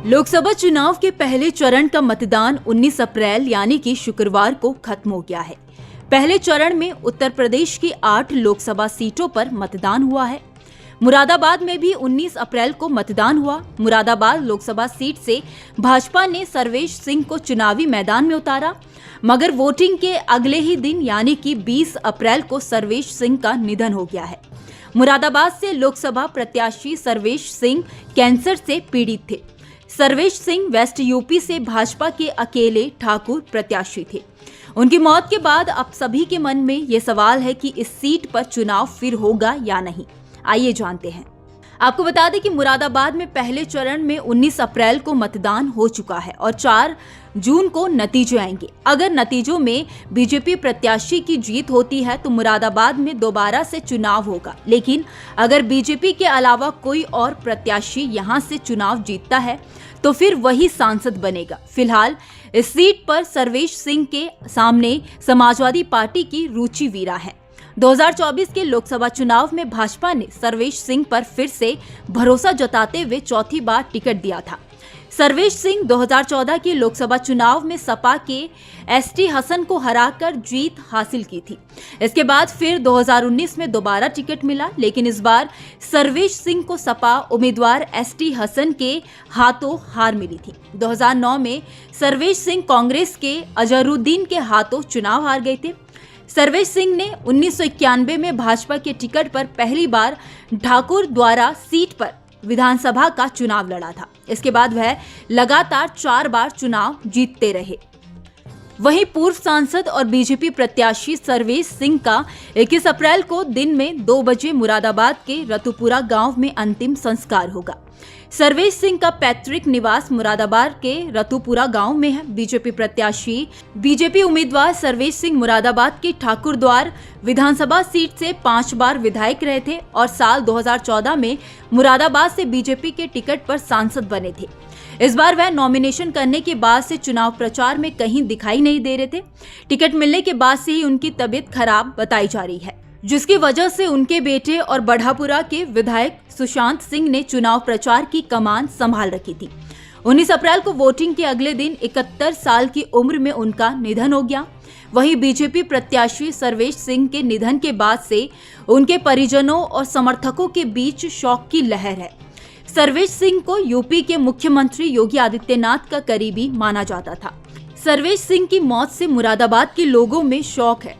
लोकसभा चुनाव के पहले चरण का मतदान 19 अप्रैल यानी कि शुक्रवार को खत्म हो गया है। पहले चरण में उत्तर प्रदेश की 8 लोकसभा सीटों पर मतदान हुआ है। मुरादाबाद में भी 19 अप्रैल को मतदान हुआ। मुरादाबाद लोकसभा सीट से भाजपा ने सर्वेश सिंह को चुनावी मैदान में उतारा, मगर वोटिंग के अगले ही दिन यानी कि 20 अप्रैल को सर्वेश सिंह का निधन हो गया है। मुरादाबाद से लोकसभा प्रत्याशी सर्वेश सिंह कैंसर से पीड़ित थे। सर्वेश सिंह वेस्ट यूपी से भाजपा के अकेले ठाकुर प्रत्याशी थे। उनकी मौत के बाद अब सभी के मन में ये सवाल है कि इस सीट पर चुनाव फिर होगा या नहीं। आइए जानते हैं। आपको बता दें कि मुरादाबाद में पहले चरण में 19 अप्रैल को मतदान हो चुका है और 4 जून को नतीजे आएंगे। अगर नतीजों में बीजेपी प्रत्याशी की जीत होती है तो मुरादाबाद में दोबारा से चुनाव होगा, लेकिन अगर बीजेपी के अलावा कोई और प्रत्याशी यहां से चुनाव जीतता है तो फिर वही सांसद बनेगा। फिलहाल इस सीट पर सर्वेश सिंह के सामने समाजवादी पार्टी की रुचि वीरा है। 2024 के लोकसभा चुनाव में भाजपा ने सर्वेश सिंह पर फिर से भरोसा जताते हुए चौथी बार टिकट दिया था। सर्वेश सिंह 2014 के लोकसभा चुनाव में सपा के एसटी हसन को हराकर जीत हासिल की थी। इसके बाद फिर 2019 में दोबारा टिकट मिला, लेकिन इस बार सर्वेश सिंह को सपा उम्मीदवार एसटी हसन के हाथों हार मिली थी। 2009 में सर्वेश सिंह कांग्रेस के अजहरुद्दीन के हाथों चुनाव हार गए थे। सर्वेश सिंह ने 1991 में भाजपा के टिकट पर पहली बार ठाकुर द्वारा सीट पर विधानसभा का चुनाव लड़ा था। इसके बाद वह लगातार 4 बार चुनाव जीतते रहे। वहीं पूर्व सांसद और बीजेपी प्रत्याशी सर्वेश सिंह का 21 अप्रैल को दिन में 2 बजे मुरादाबाद के रतुपुरा गांव में अंतिम संस्कार होगा। सर्वेश सिंह का पैतृक निवास मुरादाबाद के रतुपुरा गांव में है। बीजेपी उम्मीदवार सर्वेश सिंह मुरादाबाद के ठाकुरद्वार विधानसभा सीट से 5 बार विधायक रहे थे और साल 2014 में मुरादाबाद से बीजेपी के टिकट पर सांसद बने थे। इस बार वह नॉमिनेशन करने के बाद से चुनाव प्रचार में कहीं दिखाई नहीं दे रहे थे। टिकट मिलने के बाद से ही उनकी तबीयत खराब बताई जा रही है, जिसकी वजह से उनके बेटे और बढ़ापुरा के विधायक सुशांत सिंह ने चुनाव प्रचार की कमान संभाल रखी थी। 19 अप्रैल को वोटिंग के अगले दिन 71 साल की उम्र में उनका निधन हो गया। वहीं बीजेपी प्रत्याशी सर्वेश सिंह के निधन के बाद से उनके परिजनों और समर्थकों के बीच शोक की लहर है। सर्वेश सिंह को यूपी के मुख्यमंत्री योगी आदित्यनाथ का करीबी माना जाता था। सर्वेश सिंह की मौत से मुरादाबाद के लोगों में शोक है।